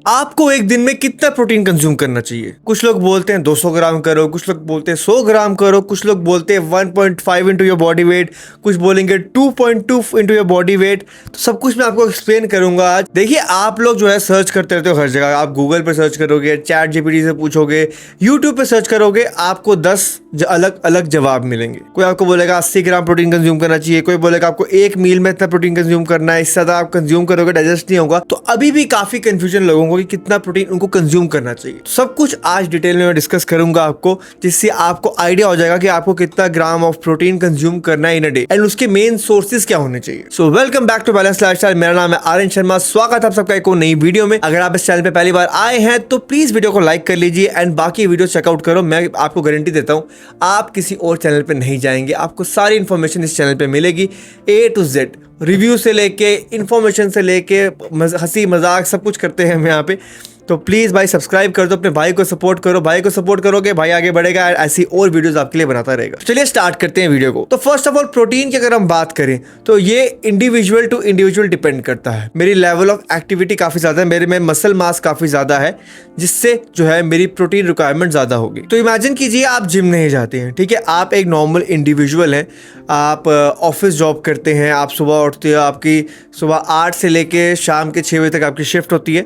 आपको एक दिन में कितना प्रोटीन कंज्यूम करना चाहिए? कुछ लोग बोलते हैं 200 ग्राम करो, कुछ लोग बोलते हैं 100 ग्राम करो, कुछ लोग बोलते हैं 1.5 इंटू योर बॉडी वेट, कुछ बोलेंगे 2.2 इंटू योर बॉडी वेट। तो सब कुछ मैं आपको एक्सप्लेन करूंगा आज। देखिए, आप लोग जो है सर्च करते रहते हो हर जगह। आप गूगल पे सर्च करोगे, चैट जीपीटी से पूछोगे, यूट्यूब पे सर्च करोगे, आपको 10 अलग अलग जवाब मिलेंगे। कोई आपको बोलेगा 80 ग्राम प्रोटीन कंज्यूम करना चाहिए, कोई बोलेगा आपको एक मील में इतना प्रोटीन कंज्यूम करना है, इससे ज्यादा आप कंज्यूम करोगे डाइजेस्ट नहीं होगा। तो अभी भी काफी कंफ्यूजन लोगों को कि कितना प्रोटीन उनको कंज्यूम करना चाहिए। तो सब कुछ आज डिटेल में मैं डिस्कस करूंगा आपको, जिससे आपको आइडिया हो जाएगा कि आपको कितना ग्राम ऑफ प्रोटीन कंज्यूम करना है इन अ डे एंड उसके मेन सोर्सेज क्या होने चाहिए। So welcome back to balance lifestyle. मेरा नाम है आर्यन शर्मा। स्वागत है आप सबका एक और नई वीडियो में। अगर आप इस चैनल पे पहली बार आए हैं तो प्लीज वीडियो को लाइक कर लीजिए एंड बाकी वीडियो चेकआउट करो। मैं आपको गारंटी देता हूं आप किसी और चैनल पे नहीं जाएंगे। आपको सारी इन्फॉर्मेशन इस चैनल पे मिलेगी, A to Z, रिव्यू से लेके इन्फॉर्मेशन से लेके हंसी मजाक सब कुछ करते हैं हम यहाँ पे। तो प्लीज़ भाई सब्सक्राइब कर दो, अपने भाई को सपोर्ट करो। भाई को सपोर्ट करोगे भाई आगे बढ़ेगा, ऐसी और वीडियोस आपके लिए बनाता रहेगा। चलिए स्टार्ट करते हैं वीडियो को। तो फर्स्ट ऑफ ऑल प्रोटीन की अगर हम बात करें तो ये इंडिविजुअल टू इंडिविजुअल डिपेंड करता है। मेरी लेवल ऑफ एक्टिविटी काफ़ी ज़्यादा है, मेरे में मसल मास काफ़ी ज़्यादा है, जिससे जो है मेरी प्रोटीन रिक्वायरमेंट ज़्यादा होगी। तो इमेजिन कीजिए आप जिम नहीं जाते हैं, ठीक है, आप एक नॉर्मल इंडिविजुअल हैं, आप ऑफिस जॉब करते हैं, आप सुबह उठते हो, आपकी सुबह 8 से लेके शाम के 6 बजे तक आपकी शिफ्ट होती है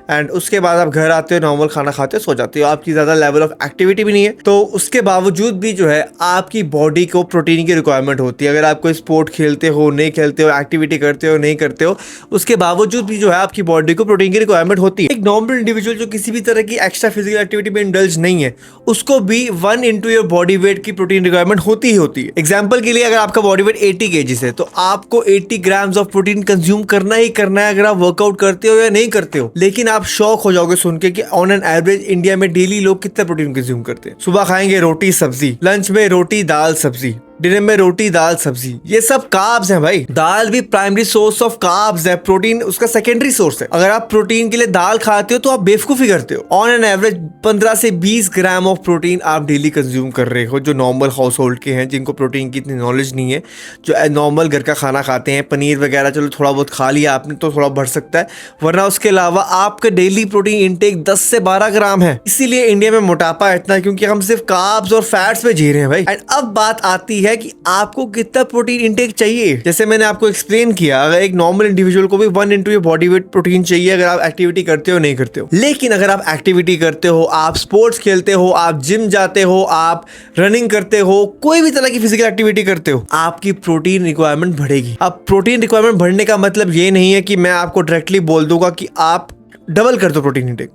एंड उसके बाद आप घर आते हो, नॉर्मल खाना खाते हो, सो जाते हो। आपकी ज़्यादा लेवल ऑफ एक्टिविटी भी नहीं है, तो उसके बावजूद भी जो है आपकी बॉडी को प्रोटीन की रिक्वायरमेंट होती है। अगर आप कोई स्पोर्ट खेलते हो, नहीं खेलते हो, एक्टिविटी करते हो, नहीं करते हो, उसके बावजूद भी जो है आपकी बॉडी को प्रोटीन की रिक्वायरमेंट होती है। एक नॉर्मल इंडिविजुअल जो किसी भी तरह की एक्स्ट्रा फिजिकल एक्टिविटी में इंडल्ज नहीं है, उसको भी 1 इंटू योर बॉडी वेट की प्रोटीन रिक्वायरमेंट होती ही होती है। एग्जाम्पल के लिए अगर आपका बॉडी वेट 80 kg है तो आपको 80 ग्राम्स ऑफ प्रोटीन कंज्यूम करना ही करना है, अगर आप वर्कआउट करते हो या नहीं करते हो। लेकिन आप शॉक हो जाओगे सुन के कि ऑन एन एवरेज इंडिया में डेली लोग कितना प्रोटीन कंज्यूम करते हैं। सुबह खाएंगे रोटी सब्जी, लंच में रोटी दाल सब्जी, डिनर में रोटी दाल सब्जी। ये सब कार्ब्स हैं भाई। दाल भी प्राइमरी सोर्स ऑफ कार्ब्स है, प्रोटीन उसका सेकेंडरी सोर्स है। अगर आप प्रोटीन के लिए दाल खाते हो तो आप बेवकूफी करते हो। ऑन एन एवरेज 15 से 20 ग्राम ऑफ प्रोटीन आप डेली कंज्यूम कर रहे हो, जो नॉर्मल हाउस होल्ड के हैं, जिनको प्रोटीन की इतनी नॉलेज नहीं है, जो नॉर्मल घर का खाना खाते हैं। पनीर वगैरह चलो थोड़ा बहुत खा लिया आपने तो थोड़ा बढ़ सकता है, वरना उसके अलावा आपका डेली प्रोटीन इंटेक 10 से 12 ग्राम है। इसीलिए इंडिया में मोटापा इतना, क्योंकि हम सिर्फ कार्ब्स और फैट्स पे जी रहे हैं भाई। एंड अब बात आती है कि आपको कितना प्रोटीन इंटेक चाहिए। जैसे मैंने आपको एक्सप्लेन किया, अगर एक नॉर्मल इंडिविजुअल को भी 1 into your body weight protein चाहिए, अगर आप एक्टिविटी करते हो नहीं करते हो। लेकिन अगर आप एक्टिविटी करते हो, आप स्पोर्ट्स खेलते हो, आप जिम जाते हो, आप रनिंग करते हो, कोई भी तरह की फिजिकल एक्टिविटी करते हो, आपकी प्रोटीन रिक्वायरमेंट बढ़ेगी। अब प्रोटीन रिक्वायरमेंट बढ़ने का मतलब ये नहीं है कि मैं आपको डायरेक्टली बोल दूंगा कि आप डबल कर दो प्रोटीन इंटेक।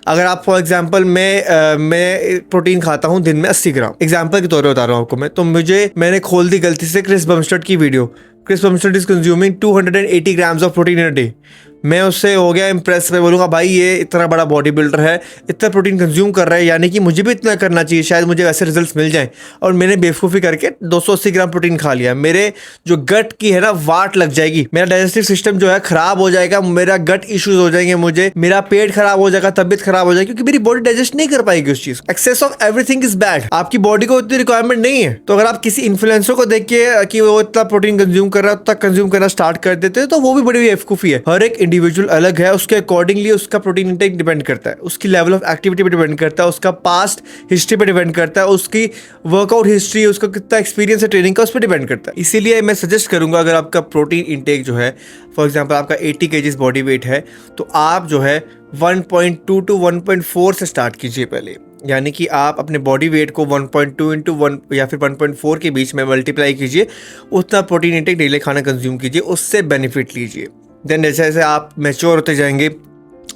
अगर आप फॉर एग्जांपल मैं प्रोटीन खाता हूं दिन में 80 ग्राम, एग्जांपल के तौर पे बता रहा हूं आपको मैं, तो मैंने खोल दी गलती से क्रिस बमस्टड की वीडियो। Chris Bumstead is consuming 280 grams of protein in a day. मैं उससे हो गया इम्प्रेस। मैं बोलूँगा भाई ये इतना बड़ा बॉडी बिल्डर है, इतना प्रोटीन कंज्यूम कर रहा है, यानी कि मुझे भी इतना करना चाहिए, शायद मुझे वैसे रिजल्ट्स मिल जाएं। और मैंने बेवकूफ़ी करके 280 ग्राम प्रोटीन खा लिया। मेरे जो गट की है ना वाट लग जाएगी, मेरा डाइजेस्टिव सिस्टम जो है खराब हो जाएगा, मेरा गट इश्यूज हो जाएंगे, मुझे मेरा पेट खराब हो जाएगा, तबीयत खराब हो जाएगी, क्योंकि मेरी बॉडी डाइजेस्ट नहीं कर पाएगी उस चीज़। Excess of everything is bad. आपकी बॉडी को इतनी रिक्वायरमेंट नहीं है, तो अगर आप किसी इन्फ्लुएंसर को देख के कि वो इतना प्रोटीन कंज्यूम कर रहा है, उतना कंज्यूम करना स्टार्ट कर देते हैं, तो वो भी बड़ी बेवकूफ़ी है। हर एक इंडिविजुअल अलग है, उसके अकॉर्डिंगली उसका प्रोटीन इंटेक डिपेंड करता है, उसकी लेवल ऑफ एक्टिविटी पे डिपेंड करता है, उसका पास्ट हिस्ट्री पे डिपेंड करता है, उसकी वर्कआउट हिस्ट्री, उसका कितना एक्सपीरियंस है ट्रेनिंग का, उस पर डिपेंड करता है। इसीलिए मैं सजेस्ट करूंगा, अगर आपका प्रोटीन इंटेक जो है फॉर एग्जांपल आपका 80 kg बॉडी वेट है, तो आप जो है 1.2 to 1.4 से स्टार्ट कीजिए पहले। यानी कि आप अपने बॉडी वेट को 1.2 इंटू 1 या फिर 1.4 के बीच में मल्टीप्लाई कीजिए, उतना प्रोटीन इंटेक डेली खाना कंज्यूम कीजिए, उससे बेनिफिट लीजिए। देन जैसे जैसे आप मैच्योर होते जाएंगे,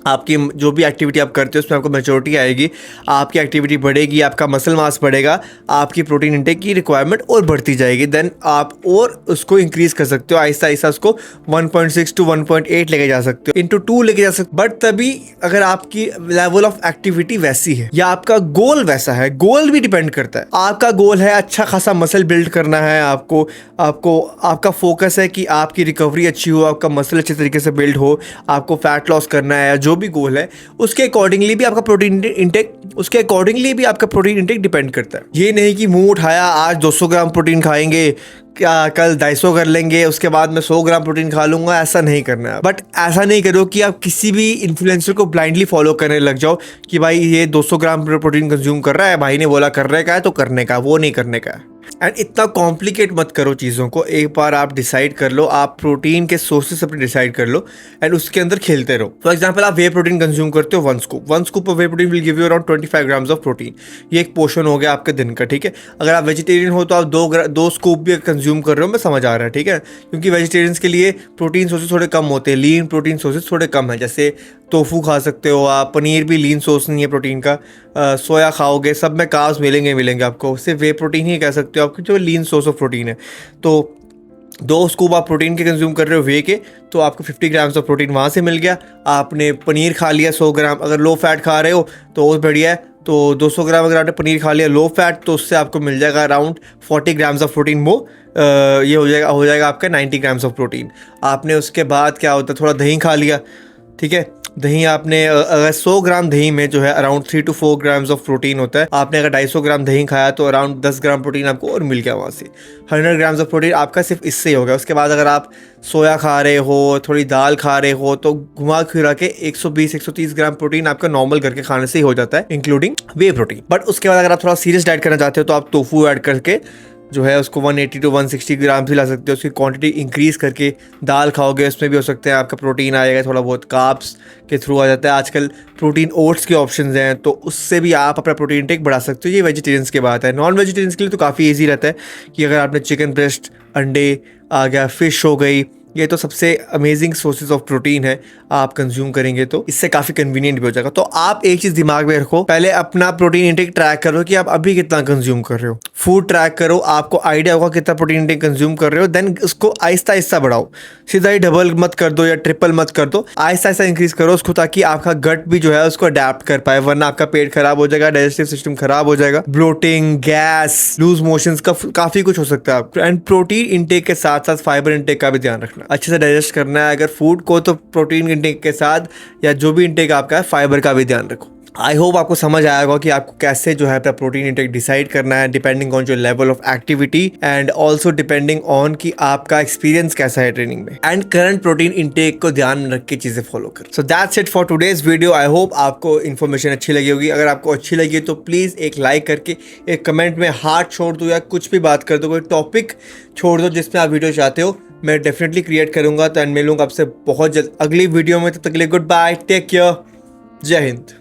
आपकी जो भी एक्टिविटी आप करते हो उसमें आपको मैच्योरिटी आएगी, आपकी एक्टिविटी बढ़ेगी, आपका मसल मास बढ़ेगा, आपकी प्रोटीन इंटेक की रिक्वायरमेंट और बढ़ती जाएगी। देन आप और उसको इंक्रीज कर सकते हो, आहिस्ता आहिस्ता उसको 1.6 to 1.8 लेके जा सकते हो, इंटू 2 लेके जा सकते हो। बट तभी अगर आपकी लेवल ऑफ एक्टिविटी वैसी है या आपका गोल वैसा है, गोल भी डिपेंड करता है। आपका गोल है अच्छा खासा मसल बिल्ड करना है, आपका फोकस है कि आपकी रिकवरी अच्छी हो, आपका मसल अच्छे तरीके से बिल्ड हो, आपको फैट लॉस करना है, जो भी गोल है उसके अकॉर्डिंगली भी आपका प्रोटीन इंटेक डिपेंड करता है। ये नहीं कि मुंह उठाया आज 200 ग्राम प्रोटीन खाएंगे, क्या कल 250 कर लेंगे, उसके बाद मैं 100 ग्राम प्रोटीन खा लूंगा, ऐसा नहीं करना है। बट ऐसा नहीं करो कि आप किसी भी इन्फ्लुएंसर को ब्लाइंडली फॉलो करने लग जाओ कि भाई ये 200 ग्राम प्रोटीन कंज्यूम कर रहा है, भाई ने बोला करने का है तो करने का, वो नहीं करने का है। एंड इतना कॉम्प्लिकेट मत करो चीज़ों को, एक बार आप डिसाइड कर लो, आप प्रोटीन के सोर्सेस अपने डिसाइड कर लो एंड उसके अंदर खेलते रहो। फॉर एग्जांपल आप वे प्रोटीन कंज्यूम करते हो 1 scoop of way protein will give you around 25 grams of protein. ये एक पोर्शन हो गया आपके दिन का, ठीक है। अगर आप वेजिटेरियन हो तो आप 2 स्कूप भी कंज्यूम कर रहे हो, मैं समझ आ रहा है, ठीक है। क्योंकि वेजिटेरियंस के लिए प्रोटीन सोर्सेज थोड़े कम होते हैं, लीन प्रोटीन सोर्सेज थोड़े कम है। जैसे टोफू खा सकते हो आप, पनीर भी लीन सोर्स नहीं है प्रोटीन का, सोया खाओगे, सब में कार्ब्स मिलेंगे आपको, सिर्फ वे प्रोटीन ही कह सकते हो आपकी जो लीन सोर्स ऑफ प्रोटीन है। तो 2 स्कूप आप प्रोटीन के कंज्यूम कर रहे हो वे के, तो आपको 50 ग्राम्स ऑफ प्रोटीन वहाँ से मिल गया। आपने पनीर खा लिया 100 ग्राम, अगर लो फैट खा रहे हो तो और बढ़िया है, तो 200 ग्राम अगर आपने पनीर खा लिया लो फैट तो उससे आपको मिल जाएगा अराउंड 40 ग्राम्स ऑफ प्रोटीन। वो ये हो जाएगा आपका 90 ग्राम्स ऑफ प्रोटीन। आपने उसके बाद क्या होता है, थोड़ा दही खा लिया, ठीक है। दही आपने अगर 100 ग्राम दही में जो है around 3 to 4 grams of protein होता है। आपने अगर 250 ग्राम दही खाया तो अराउंड 10 ग्राम प्रोटीन आपको और मिल गया वहाँ से। 100 ग्राम्स ऑफ प्रोटीन आपका सिर्फ इससे ही हो गया। उसके बाद अगर आप सोया खा रहे हो, थोड़ी दाल खा रहे हो, तो घुमा फिरा के 120-130 ग्राम प्रोटीन आपका नॉर्मल करके खाने से ही हो जाता है, इंक्लूडिंग वे प्रोटीन। बट उसके बाद अगर आप थोड़ा सीरियस डाइट करना चाहते हो तो आप टोफू ऐड करके जो है उसको 180 to 160 ग्राम भी ला सकते हो। उसकी क्वांटिटी इंक्रीज़ करके दाल खाओगे, उसमें भी हो सकता है आपका प्रोटीन आएगा, थोड़ा बहुत कार्ब्स के थ्रू आ जाता है। आजकल प्रोटीन ओट्स के ऑप्शंस हैं, तो उससे भी आप अपना प्रोटीन टेक बढ़ा सकते हो। ये वेजिटेरियंस की बात है। नॉन वेजिटेरियंस के लिए तो काफ़ी ईजी रहता है कि अगर आपने चिकन ब्रेस्ट, अंडे आ गया, फिश हो गई, ये तो सबसे अमेजिंग सोर्सेज ऑफ प्रोटीन है, आप कंज्यूम करेंगे तो इससे काफ़ी कन्वीनियंट भी हो जाएगा। तो आप एक चीज़ दिमाग में रखो, पहले अपना प्रोटीन इंटेक ट्रैक करो कि आप अभी कितना कंज्यूम कर रहे हो। फूड ट्रैक करो, आपको आइडिया होगा कितना प्रोटीन इंटेक कंज्यूम कर रहे हो, देन उसको आहिस्ता आहिस्ता बढ़ाओ। सीधा ही डबल मत कर दो या ट्रिपल मत कर दो, आहिस्ता आहिस्ता इंक्रीज करो उसको, ताकि आपका गट भी जो है उसको अडेप्ट कर पाए, वरना आपका पेट खराब हो जाएगा, डाइजेस्टिव सिस्टम खराब हो जाएगा, ब्लोटिंग, गैस, लूज मोशंस का काफ़ी कुछ हो सकता है आपको। एंड प्रोटीन इंटेक के साथ साथ फाइबर इंटेक का भी ध्यान रखना, अच्छे से डाइजेस्ट करना है अगर फूड को, तो प्रोटीन इंटेक के साथ या जो भी इंटेक आपका है फाइबर का भी ध्यान रखो। आई होप आपको समझ आया होगा कि आपको कैसे जो है अपना प्रोटीन इंटेक डिसाइड करना है, depending on your level of activity and also depending on कि आपका एक्सपीरियंस कैसा है ट्रेनिंग में, एंड करंट प्रोटीन इंटेक को ध्यान में रख के चीजें फॉलो करो। So that's it for today's video. I hope आपको इन्फॉर्मेशन अच्छी लगी होगी। अगर आपको अच्छी लगी तो प्लीज एक लाइक करके एक कमेंट में हार्ट छोड़ दो या कुछ भी बात कर दो, कोई टॉपिक छोड़ दो जिसमें आप वीडियो चाहते हो, मैं डेफिनेटली क्रिएट करूंगा। तो एंड मिलूंगा आपसे बहुत जल्द अगली वीडियो में। तब तक के लिए गुड बाय, टेक केयर, जय हिंद।